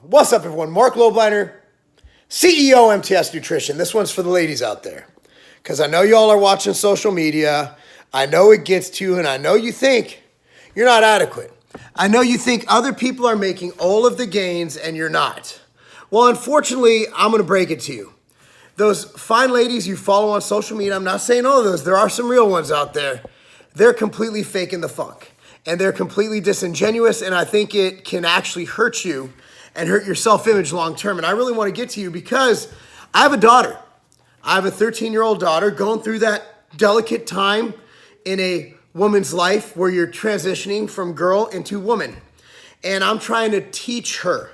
What's up, everyone? Marc Lobliner, CEO MTS Nutrition. This one's for the ladies out there because I know y'all are watching social media. I know it gets to you, and I know you think you're not adequate. I know you think other people are making all of the gains and you're not. Well, unfortunately, I'm going to break it to you. Those fine ladies you follow on social media, I'm not saying all of those. There are some real ones out there. They're completely faking the funk. And they're completely disingenuous, and I think it can actually hurt you and hurt your self-image long term. And I really want to get to you because I have a daughter. I have a 13-year-old daughter going through that delicate time in a woman's life where you're transitioning from girl into woman. And I'm trying to teach her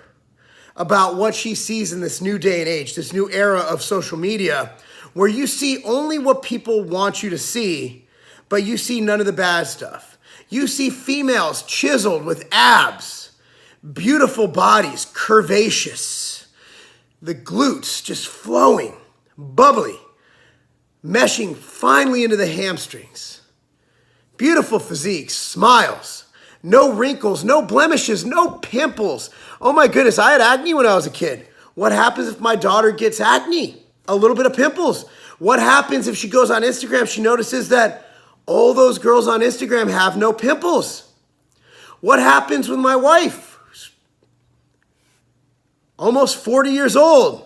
about what she sees in this new day and age, this new era of social media, where you see only what people want you to see, but you see none of the bad stuff. You see females chiseled with abs, beautiful bodies, curvaceous, the glutes just flowing, bubbly, meshing finely into the hamstrings. Beautiful physiques, smiles, no wrinkles, no blemishes, no pimples. Oh my goodness, I had acne when I was a kid. What happens if my daughter gets acne? A little bit of pimples. What happens if she goes on Instagram, she notices that all those girls on Instagram have no pimples? What happens with my wife, who's almost 40 years old?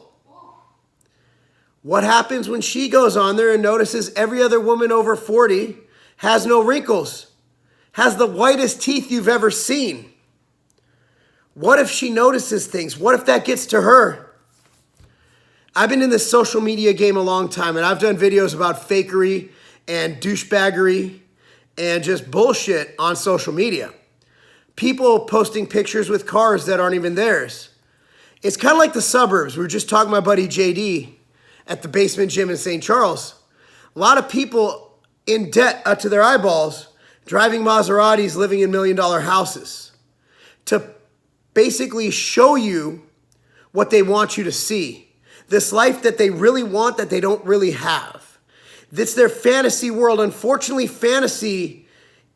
What happens when she goes on there and notices every other woman over 40 has no wrinkles, has the whitest teeth you've ever seen? What if she notices things? What if that gets to her? I've been in this social media game a long time, and I've done videos about fakery and douchebaggery and just bullshit on social media. People posting pictures with cars that aren't even theirs. It's kind of like the suburbs. We were just talking to my buddy JD at the basement gym in St. Charles. A lot of people in debt up to their eyeballs, driving Maseratis, living in million-dollar houses to basically show you what they want you to see. This life that they really want that they don't really have. It's their fantasy world. Unfortunately, fantasy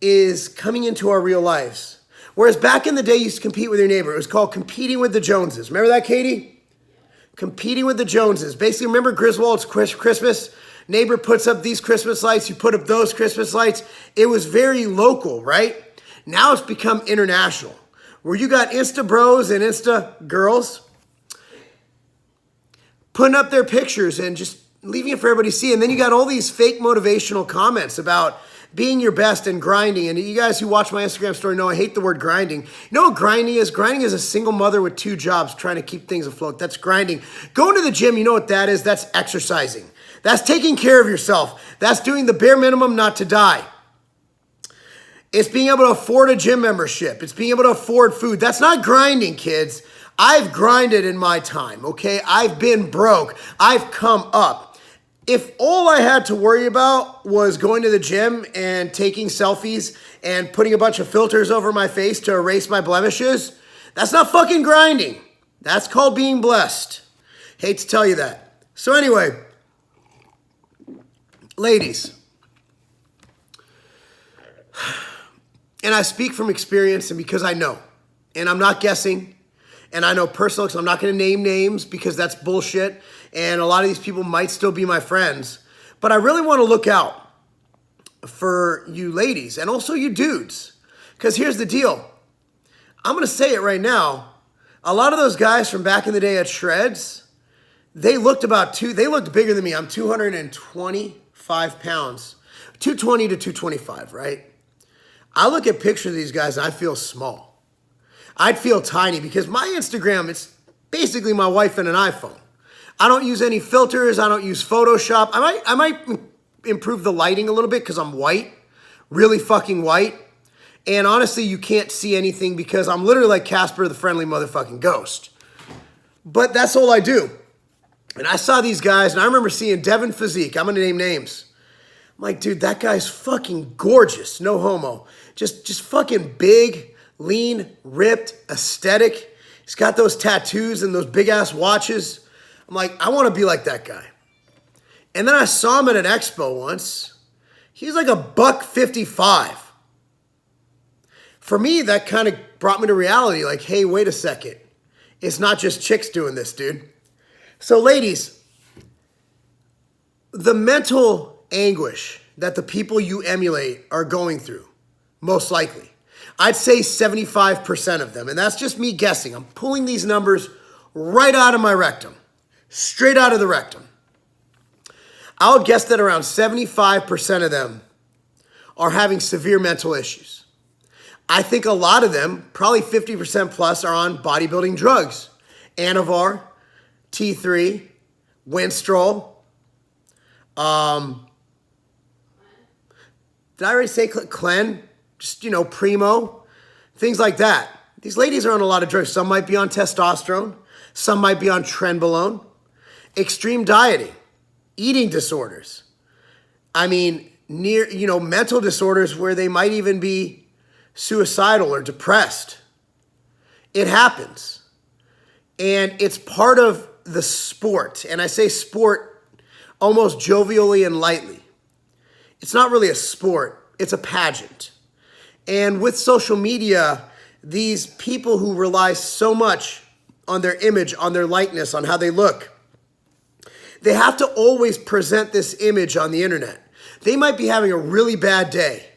is coming into our real lives. Whereas back in the day, you used to compete with your neighbor. It was called competing with the Joneses. Remember that, Katie? Competing with the Joneses. Basically, remember Griswold's Christmas? Neighbor puts up these Christmas lights. You put up those Christmas lights. It was very local, right? Now it's become international, where you got Insta bros and Insta girls putting up their pictures and just leaving it for everybody to see. And then you got all these fake motivational comments about being your best and grinding. And you guys who watch my Instagram story know I hate the word grinding. You know what grinding is? Grinding is a single mother with 2 jobs trying to keep things afloat. That's grinding. Going to the gym, you know what that is? That's exercising. That's taking care of yourself. That's doing the bare minimum not to die. It's being able to afford a gym membership. It's being able to afford food. That's not grinding, kids. I've grinded in my time, okay? I've been broke. I've come up. If all I had to worry about was going to the gym and taking selfies and putting a bunch of filters over my face to erase my blemishes, that's not fucking grinding. That's called being blessed. Hate to tell you that. So anyway, ladies, and I speak from experience and because I know, and I'm not guessing, and I know personally, so I'm not going to name names because that's bullshit. And a lot of these people might still be my friends. But I really want to look out for you ladies and also you dudes. Because here's the deal. I'm going to say it right now. A lot of those guys from back in the day at Shreds, they looked bigger than me. I'm 225 pounds. 220 to 225, right? I look at pictures of these guys and I feel small. I'd feel tiny because my Instagram, it's basically my wife and an iPhone. I don't use any filters. I don't use Photoshop. I might improve the lighting a little bit because I'm white, really fucking white. And honestly, you can't see anything because I'm literally like Casper the Friendly Motherfucking Ghost. But that's all I do. And I saw these guys, and I remember seeing Devin Physique. I'm going to name names. I'm like, dude, that guy's fucking gorgeous. No homo. Just fucking big, lean, ripped, aesthetic. He's got those tattoos and those big-ass watches. I'm like, I want to be like that guy. And then I saw him at an expo once. He's like $155. For me, that kind of brought me to reality. Like, hey, wait a second. It's not just chicks doing this, dude. So ladies, the mental anguish that the people you emulate are going through, most likely, I'd say 75% of them, and that's just me guessing. I'm pulling these numbers right out of my rectum, straight out of the rectum. I would guess that around 75% of them are having severe mental issues. I think a lot of them, probably 50% plus, are on bodybuilding drugs. Anavar, T3, Winstrol. Did I already say Clen? Just, Primo, things like that. These ladies are on a lot of drugs. Some might be on testosterone. Some might be on trenbolone. Extreme dieting, eating disorders. Mental disorders where they might even be suicidal or depressed. It happens. And it's part of the sport. And I say sport almost jovially and lightly. It's not really a sport. It's a pageant. And with social media, these people who rely so much on their image, on their likeness, on how they look, they have to always present this image on the internet. They might be having a really bad day,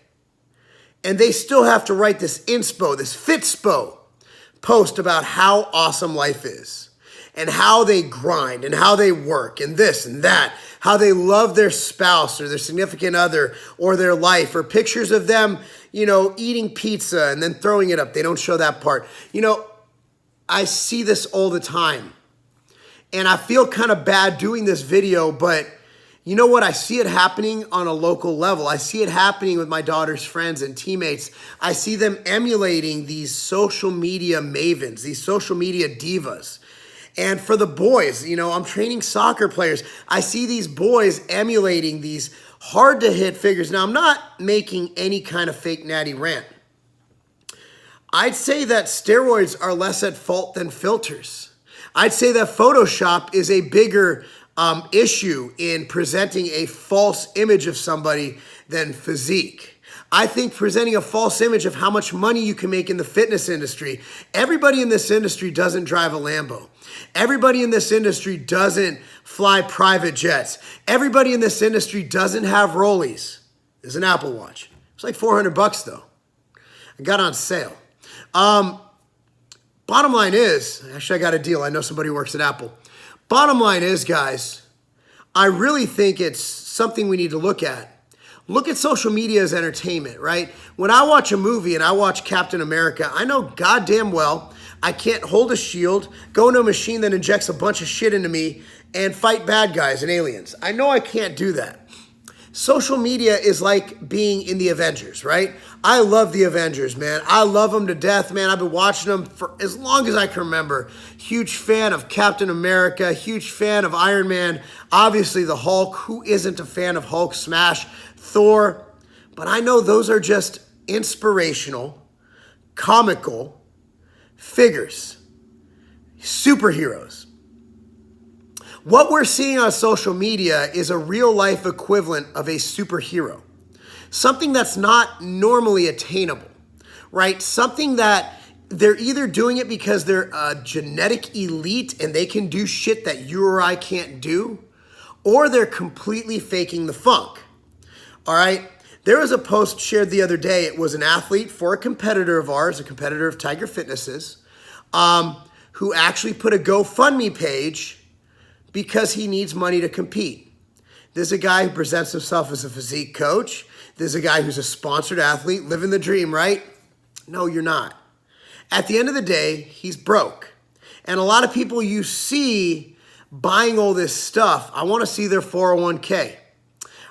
and they still have to write this inspo, this fitspo post about how awesome life is, and how they grind, and how they work, and this and that, how they love their spouse or their significant other or their life, or pictures of them, eating pizza and then throwing it up. They don't show that part. I see this all the time. And I feel kind of bad doing this video, but you know what? I see it happening on a local level. I see it happening with my daughter's friends and teammates. I see them emulating these social media mavens, these social media divas. And for the boys, I'm training soccer players. I see these boys emulating these hard to hit figures. Now, I'm not making any kind of fake natty rant. I'd say that steroids are less at fault than filters. I'd say that Photoshop is a bigger issue in presenting a false image of somebody than physique. I think presenting a false image of how much money you can make in the fitness industry. Everybody in this industry doesn't drive a Lambo. Everybody in this industry doesn't fly private jets. Everybody in this industry doesn't have Rollies. There's an Apple Watch. It's like $400 though. I got on sale. Bottom line is, actually I got a deal. I know somebody who works at Apple. Bottom line is, guys, I really think it's something we need to look at. Look at social media as entertainment, right? When I watch a movie and I watch Captain America, I know goddamn well I can't hold a shield, go into a machine that injects a bunch of shit into me, and fight bad guys and aliens. I know I can't do that. Social media is like being in the Avengers, right? I love the Avengers, man. I love them to death, man. I've been watching them for as long as I can remember. Huge fan of Captain America, huge fan of Iron Man, obviously the Hulk. Who isn't a fan of Hulk smash, Thor? But I know those are just inspirational, comical figures, superheroes. What we're seeing on social media is a real life equivalent of a superhero. Something that's not normally attainable, right? Something that they're either doing it because they're a genetic elite and they can do shit that you or I can't do, or they're completely faking the funk, all right? There was a post shared the other day. It was an athlete for a competitor of ours, a competitor of Tiger Fitness's, who actually put a GoFundMe page because he needs money to compete. There's a guy who presents himself as a physique coach. There's a guy who's a sponsored athlete, living the dream, right? No, you're not. At the end of the day, he's broke. And a lot of people you see buying all this stuff, I want to see their 401k.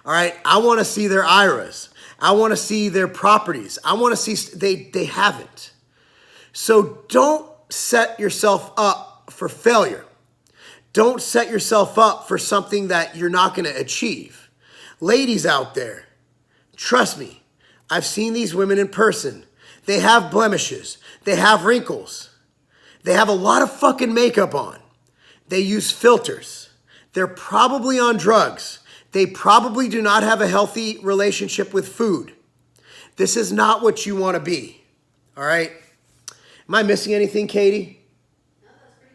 All right, I want to see their IRAs. I want to see their properties. I want to see, they haven't. So don't set yourself up for failure. Don't set yourself up for something that you're not going to achieve. Ladies out there, trust me, I've seen these women in person. They have blemishes. They have wrinkles. They have a lot of fucking makeup on. They use filters. They're probably on drugs. They probably do not have a healthy relationship with food. This is not what you want to be. All right? Am I missing anything, Katie? No, that's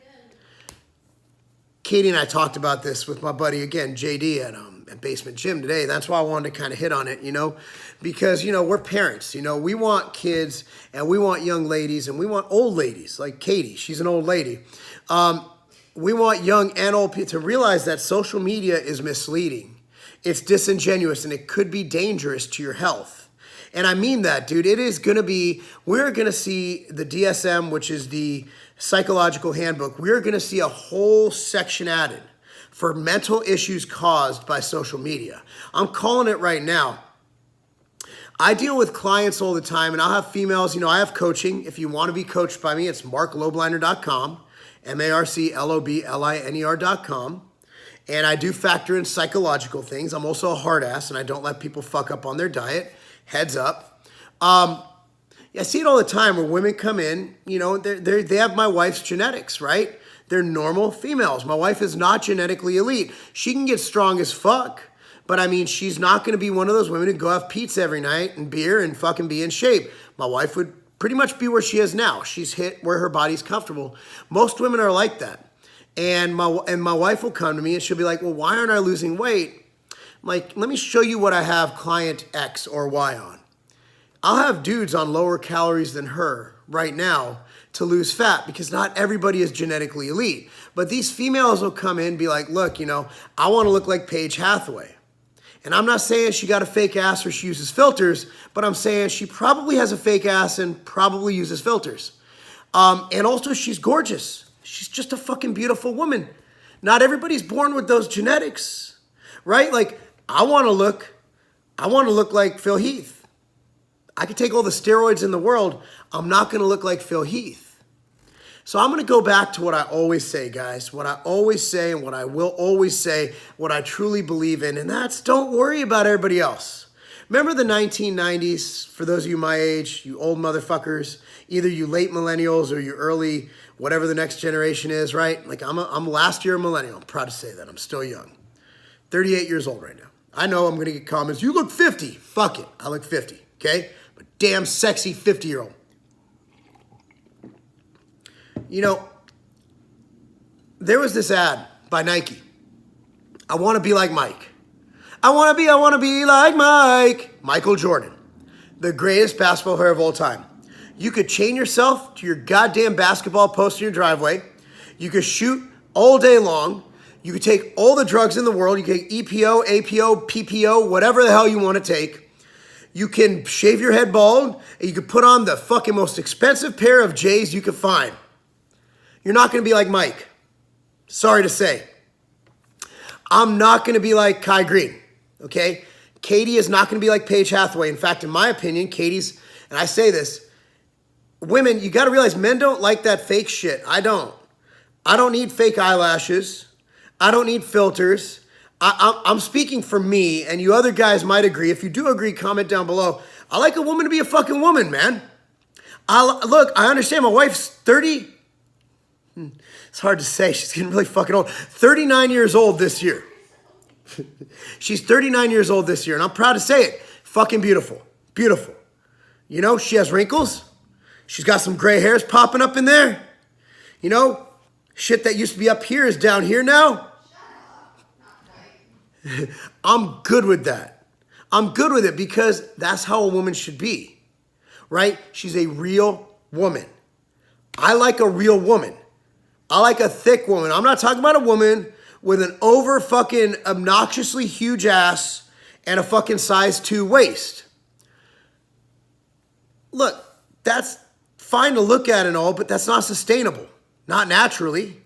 Katie and I talked about this with my buddy, again, JD, at Basement Gym today. That's why I wanted to kind of hit on it, because, we're parents. We want kids, and we want young ladies, and we want old ladies, like Katie. She's an old lady. We want young and old people to realize that social media is misleading. It's disingenuous, and it could be dangerous to your health. And I mean that, dude. We're going to see the DSM, which is the psychological handbook. We're going to see a whole section added for mental issues caused by social media. I'm calling it right now. I deal with clients all the time, and I'll have females. I have coaching. If you want to be coached by me, it's marclobliner.com, MarcLobliner.com. And I do factor in psychological things. I'm also a hard ass, and I don't let people fuck up on their diet. Heads up. I see it all the time where women come in, they have my wife's genetics, right? They're normal females. My wife is not genetically elite. She can get strong as fuck, but she's not going to be one of those women who go have pizza every night and beer and fucking be in shape. My wife would pretty much be where she is now. She's hit where her body's comfortable. Most women are like that. And my wife will come to me and she'll be like, well, why aren't I losing weight? I'm like, let me show you what I have client X or Y on. I'll have dudes on lower calories than her right now to lose fat because not everybody is genetically elite. But these females will come in and be like, look, I want to look like Paige Hathaway. And I'm not saying she got a fake ass or she uses filters, but I'm saying she probably has a fake ass and probably uses filters. And also she's gorgeous. She's just a fucking beautiful woman. Not everybody's born with those genetics, right? Like, I want to look like Phil Heath. I could take all the steroids in the world. I'm not going to look like Phil Heath. So I'm going to go back to what I always say, guys. What I always say and what I will always say, what I truly believe in, and that's don't worry about everybody else. Remember the 1990s, for those of you my age, you old motherfuckers, either you late millennials or you early, whatever the next generation is, right? Like I'm last year a millennial. I'm proud to say that. I'm still young. 38 years old right now. I know I'm going to get comments, you look 50. Fuck it. I look 50, okay? But damn sexy 50-year-old. There was this ad by Nike. I want to be like Mike. I want to be like Mike. Michael Jordan, the greatest basketball player of all time. You could chain yourself to your goddamn basketball post in your driveway. You could shoot all day long. You could take all the drugs in the world. You could take EPO, APO, PPO, whatever the hell you want to take. You can shave your head bald, and you could put on the fucking most expensive pair of J's you could find. You're not going to be like Mike. Sorry to say. I'm not going to be like Kai Green, okay? Katie is not going to be like Paige Hathaway. In fact, in my opinion, Katie's, and I say this, women, you got to realize men don't like that fake shit. I don't. I don't need fake eyelashes. I don't need filters. I'm speaking for me, and you other guys might agree. If you do agree, comment down below. I like a woman to be a fucking woman, man. Look, I understand my wife's 30. It's hard to say. She's getting really fucking old. 39 years old this year. She's 39 years old this year, and I'm proud to say it. Fucking beautiful. Beautiful. She has wrinkles. She's got some gray hairs popping up in there. Shit that used to be up here is down here now. I'm good with that. I'm good with it because that's how a woman should be, right? She's a real woman. I like a real woman. I like a thick woman. I'm not talking about a woman with an over fucking obnoxiously huge ass and a fucking size 2 waist. Look, that's fine to look at and all, but that's not sustainable. Not naturally.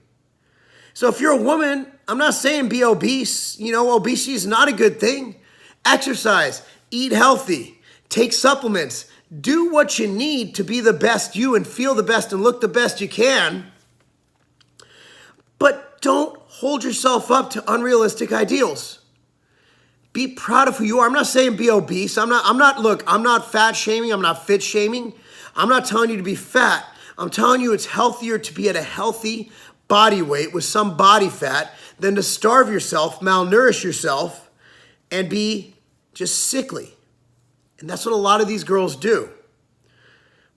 So if you're a woman, I'm not saying be obese. Obesity is not a good thing. Exercise, eat healthy, take supplements, do what you need to be the best you and feel the best and look the best you can. But don't hold yourself up to unrealistic ideals. Be proud of who you are. I'm not saying be obese. I'm not fat shaming. I'm not fit shaming. I'm not telling you to be fat. I'm telling you it's healthier to be at a healthy body weight with some body fat than to starve yourself, malnourish yourself, and be just sickly. And that's what a lot of these girls do.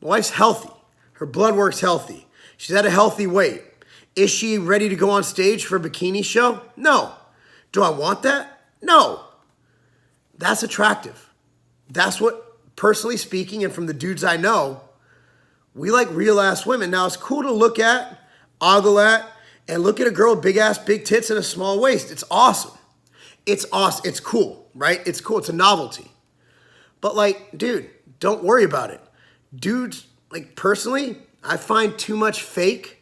My wife's healthy. Her blood work's healthy. She's at a healthy weight. Is she ready to go on stage for a bikini show? No. Do I want that? No. That's attractive. That's what, personally speaking, and from the dudes I know, we like real ass women. Now it's cool to look at, ogle at, and look at a girl with big ass, big tits and a small waist. It's awesome. It's awesome. It's cool, right? It's cool. It's a novelty. But like, dude, don't worry about it. Dudes, like personally, I find too much fake.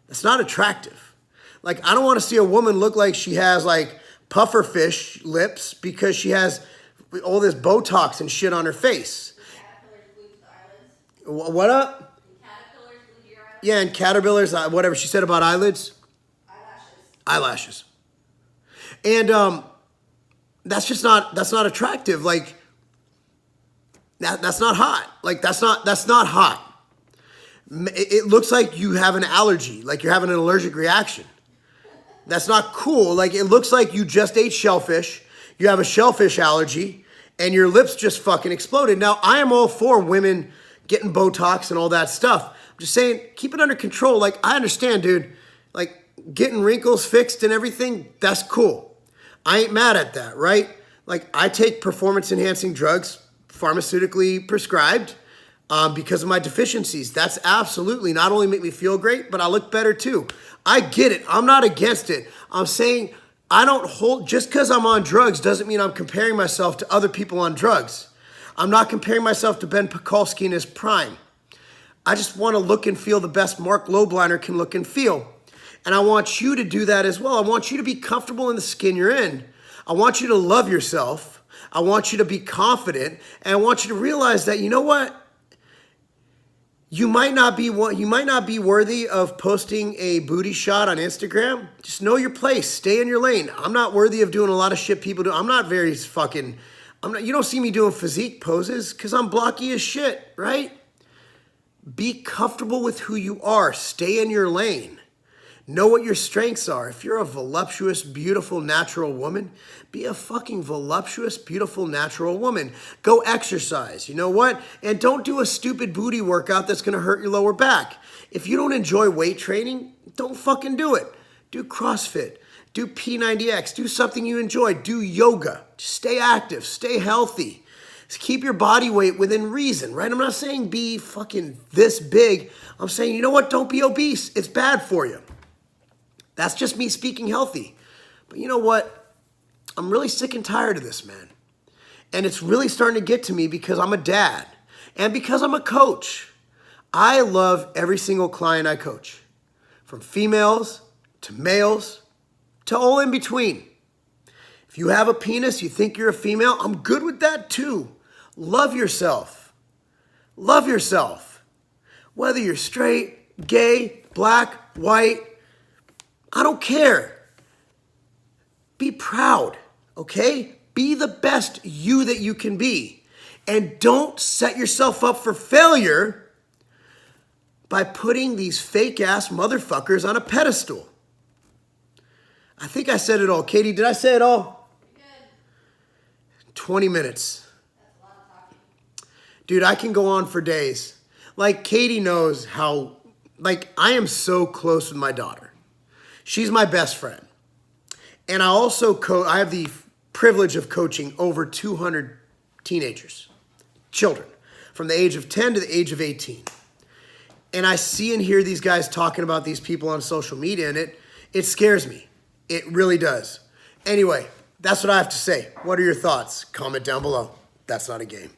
That's not attractive. Like, I don't want to see a woman look like she has like puffer fish lips because she has all this Botox and shit on her face. Caterpillars glued to the eyelids. What up? Caterpillars glued to your eyelids. Yeah, and caterpillars, whatever she said about eyelids. Eyelashes. And that's not attractive. Like, that's not hot. Like, that's not hot. It looks like you have an allergy, like you're having an allergic reaction. That's not cool. Like, it looks like you just ate shellfish, you have a shellfish allergy, and your lips just fucking exploded. Now, I am all for women getting Botox and all that stuff. I'm just saying, keep it under control. Like, I understand, dude. Like, getting wrinkles fixed and everything, that's cool. I ain't mad at that, right? Like, I take performance-enhancing drugs, pharmaceutically prescribed, because of my deficiencies. That's absolutely not only make me feel great, but I look better too. I get it. I'm not against it. I'm saying I don't hold, just because I'm on drugs doesn't mean I'm comparing myself to other people on drugs. I'm not comparing myself to Ben Pekulski in his prime. I just want to look and feel the best Marc Lobliner can look and feel. And I want you to do that as well. I want you to be comfortable in the skin you're in. I want you to love yourself. I want you to be confident. And I want you to realize that, you know what? You might not be worthy of posting a booty shot on Instagram. Just know your place. Stay in your lane. I'm not worthy of doing a lot of shit people do. I'm not very fucking, you don't see me doing physique poses because I'm blocky as shit, right? Be comfortable with who you are. Stay in your lane. Know what your strengths are. If you're a voluptuous, beautiful, natural woman, be a fucking voluptuous, beautiful, natural woman. Go exercise. You know what? And don't do a stupid booty workout that's going to hurt your lower back. If you don't enjoy weight training, don't fucking do it. Do CrossFit. Do P90X. Do something you enjoy. Do yoga. Just stay active. Stay healthy. Just keep your body weight within reason, right? I'm not saying be fucking this big. I'm saying, you know what? Don't be obese. It's bad for you. That's just me speaking healthy. But you know what? I'm really sick and tired of this, man. And it's really starting to get to me because I'm a dad and because I'm a coach. I love every single client I coach, from females to males to all in between. If you have a penis, you think you're a female, I'm good with that too. Love yourself. Love yourself. Whether you're straight, gay, black, white, I don't care. Be proud, okay? Be the best you that you can be. And don't set yourself up for failure by putting these fake ass motherfuckers on a pedestal. I think I said it all. Katie, did I say it all? You did. 20 minutes. That's a lot of talking. Dude, I can go on for days. Like, Katie knows how, like, I am so close with my daughter. She's my best friend. And I also I have the privilege of coaching over 200 teenagers, children, from the age of 10 to the age of 18. And I see and hear these guys talking about these people on social media, and it scares me. It really does. Anyway, that's what I have to say. What are your thoughts? Comment down below. That's not a game.